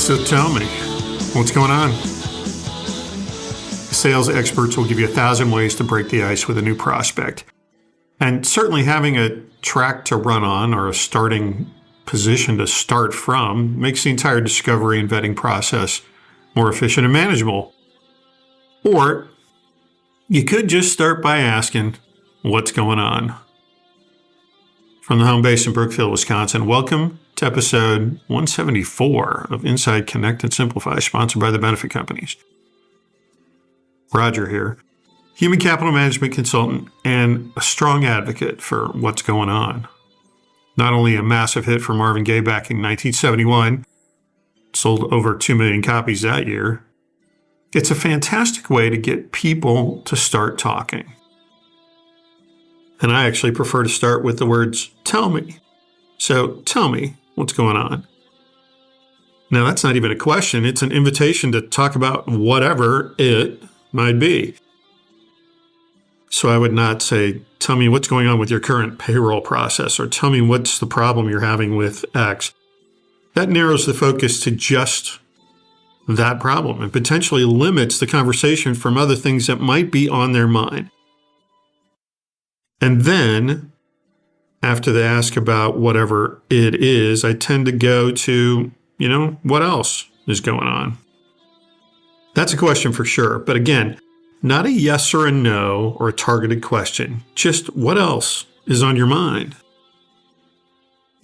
So tell me, what's going on? Sales experts will give you 1,000 ways to break the ice with a new prospect. And certainly having a track to run on or a starting position to start from makes the entire discovery and vetting process more efficient and manageable. Or you could just start by asking, what's going on? From the home base in Brookfield, Wisconsin, welcome to episode 174 of Inside Connect and Simplify, sponsored by the Benefit Companies. Roger here, human capital management consultant and a strong advocate for what's going on. Not only a massive hit for Marvin Gaye back in 1971, sold over 2 million copies that year, it's a fantastic way to get people to start talking. And I actually prefer to start with the words, tell me. So tell me what's going on. Now, that's not even a question. It's an invitation to talk about whatever it might be. So I would not say, tell me what's going on with your current payroll process, or tell me what's the problem you're having with X. That narrows the focus to just that problem and potentially limits the conversation from other things that might be on their mind. And then, after they ask about whatever it is, I tend to go to, what else is going on? That's a question for sure. But again, not a yes or a no or a targeted question. Just what else is on your mind?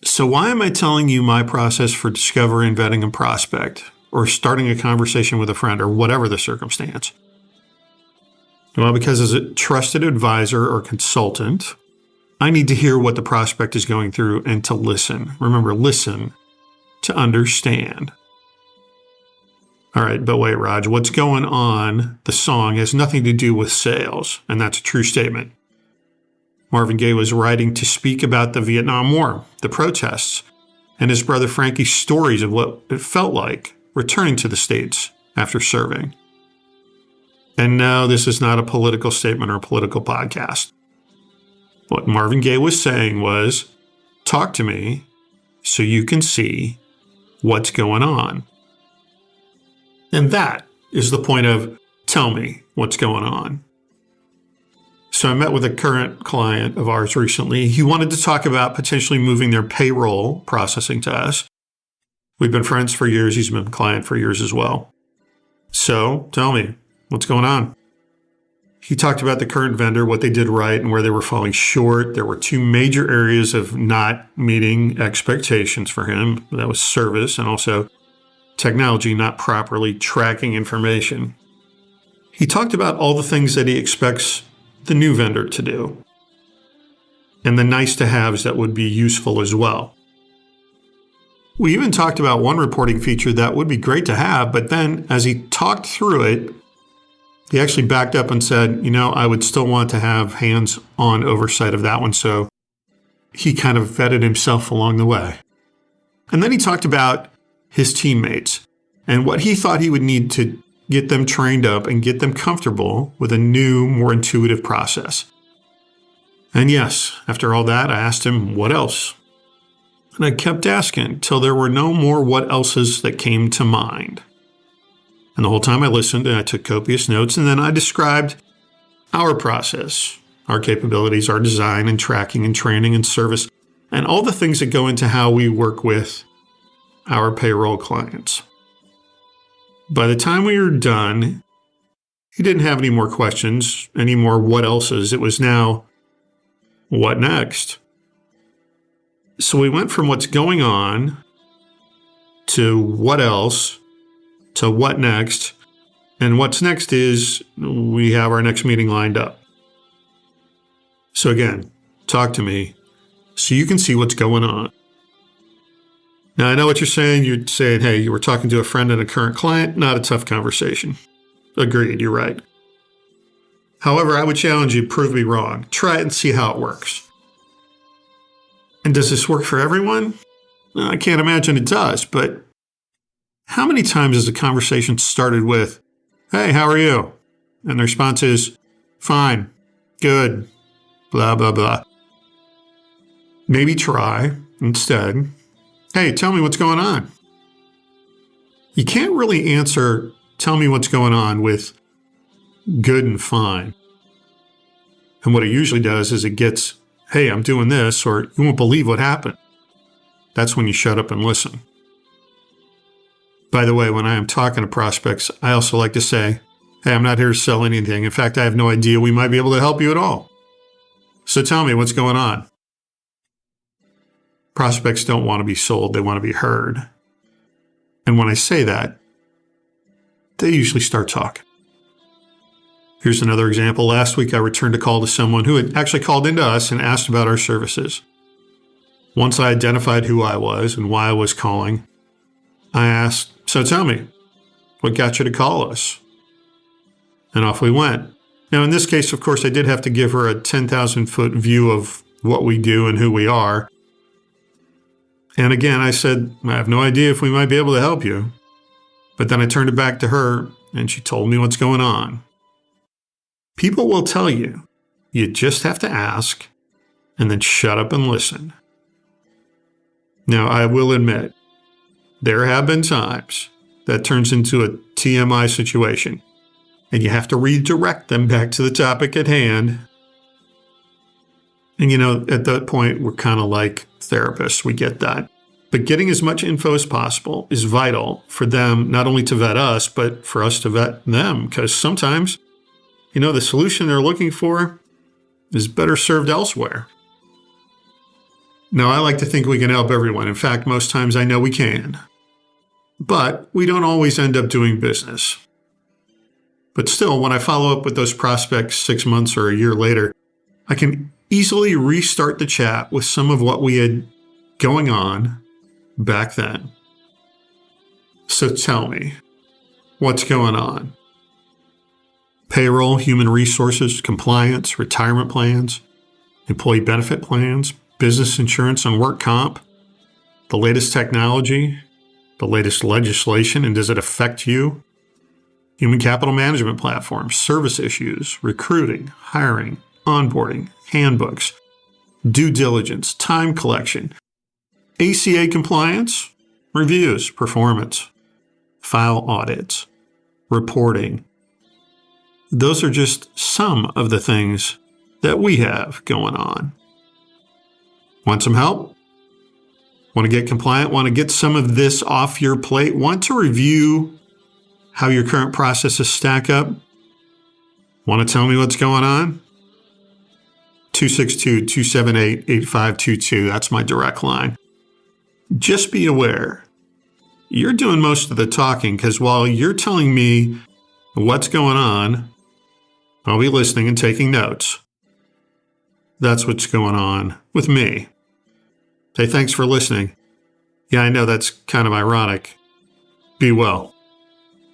So why am I telling you my process for discovery and vetting a prospect, or starting a conversation with a friend, or whatever the circumstance? Well, because as a trusted advisor or consultant, I need to hear what the prospect is going through and to listen. Remember, listen to understand. All right, but wait, Raj, what's going on? The song has nothing to do with sales, and that's a true statement. Marvin Gaye was writing to speak about the Vietnam War, the protests, and his brother Frankie's stories of what it felt like returning to the States after serving. And no, this is not a political statement or a political podcast. What Marvin Gaye was saying was, talk to me so you can see what's going on. And that is the point of tell me what's going on. So I met with a current client of ours recently. He wanted to talk about potentially moving their payroll processing to us. We've been friends for years. He's been a client for years as well. So tell me, what's going on? He talked about the current vendor, what they did right and where they were falling short. There were 2 major areas of not meeting expectations for him. That was service and also technology not properly tracking information. He talked about all the things that he expects the new vendor to do and the nice to haves that would be useful as well. We even talked about one reporting feature that would be great to have, but then as he talked through it, he actually backed up and said, I would still want to have hands-on oversight of that one. So he kind of vetted himself along the way. And then he talked about his teammates and what he thought he would need to get them trained up and get them comfortable with a new, more intuitive process. And yes, after all that, I asked him, what else? And I kept asking till there were no more what else's that came to mind. And the whole time I listened and I took copious notes, and then I described our process, our capabilities, our design and tracking and training and service, and all the things that go into how we work with our payroll clients. By the time we were done, he didn't have any more questions, any more what else's. It was now, what next? So we went from what's going on to what else to what next. And what's next is we have our next meeting lined up. So again, talk to me so you can see what's going on. Now, I know what you're saying. You're saying, hey, you were talking to a friend and a current client. Not a tough conversation. Agreed, you're right. However, I would challenge you, prove me wrong. Try it and see how it works. And does this work for everyone? I can't imagine it does, but how many times has a conversation started with, hey, how are you? And the response is, fine, good, blah, blah, blah. Maybe try instead, hey, tell me what's going on. You can't really answer, tell me what's going on, with good and fine. And what it usually does is it gets, hey, I'm doing this, or you won't believe what happened. That's when you shut up and listen. By the way, when I am talking to prospects, I also like to say, hey, I'm not here to sell anything. In fact, I have no idea we might be able to help you at all. So tell me what's going on. Prospects don't want to be sold. They want to be heard. And when I say that, they usually start talking. Here's another example. Last week, I returned a call to someone who had actually called into us and asked about our services. Once I identified who I was and why I was calling, I asked, so tell me, what got you to call us? And off we went. Now, in this case, of course, I did have to give her a 10,000-foot view of what we do and who we are. And again, I said, I have no idea if we might be able to help you. But then I turned it back to her, and she told me what's going on. People will tell you. You just have to ask, and then shut up and listen. Now, I will admit, there have been times that turns into a TMI situation, and you have to redirect them back to the topic at hand. And at that point, we're kind of like therapists. We get that. But getting as much info as possible is vital for them, not only to vet us, but for us to vet them. Because sometimes, the solution they're looking for is better served elsewhere. Now, I like to think we can help everyone. In fact, most times I know we can. But we don't always end up doing business. But still, when I follow up with those prospects 6 months or a year later, I can easily restart the chat with some of what we had going on back then. So tell me, what's going on? Payroll, human resources, compliance, retirement plans, employee benefit plans, business insurance and work comp, the latest technology, the latest legislation, and does it affect you? Human capital management platforms, service issues, recruiting, hiring, onboarding, handbooks, due diligence, time collection, ACA compliance, reviews, performance, file audits, reporting. Those are just some of the things that we have going on. Want some help? Want to get compliant? Want to get some of this off your plate? Want to review how your current processes stack up? Want to tell me what's going on? 262-278-8522. That's my direct line. Just be aware, you're doing most of the talking, because while you're telling me what's going on, I'll be listening and taking notes. That's what's going on with me. Hey, thanks for listening. Yeah, I know that's kind of ironic. Be well.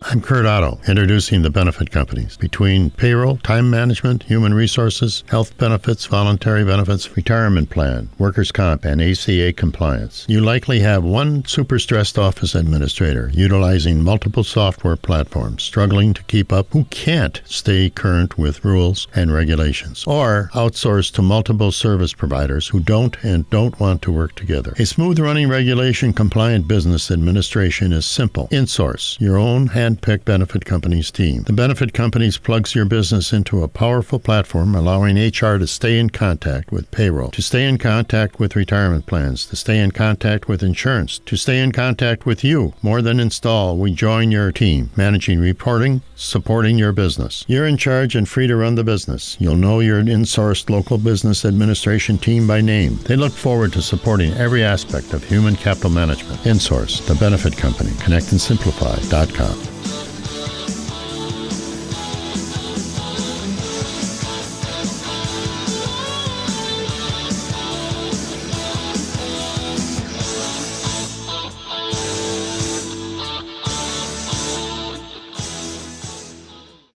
I'm Kurt Otto, introducing the benefit companies. Between payroll, time management, human resources, health benefits, voluntary benefits, retirement plan, workers' comp, and ACA compliance, you likely have one super stressed office administrator utilizing multiple software platforms, struggling to keep up, who can't stay current with rules and regulations, or outsourced to multiple service providers who don't want to work together. A smooth running regulation compliant business administration is simple. Insource, your own hand-picked benefit companies team. The benefit companies plugs your business into a powerful platform, allowing HR to stay in contact with payroll, to stay in contact with retirement plans, to stay in contact with insurance, to stay in contact with you. More than install, we join your team, managing reporting, supporting your business. You're in charge and free to run the business. You'll know your insourced local business administration team by name. They look forward to supporting every aspect of human capital management. Insource, the benefit company. ConnectandSimplify.com.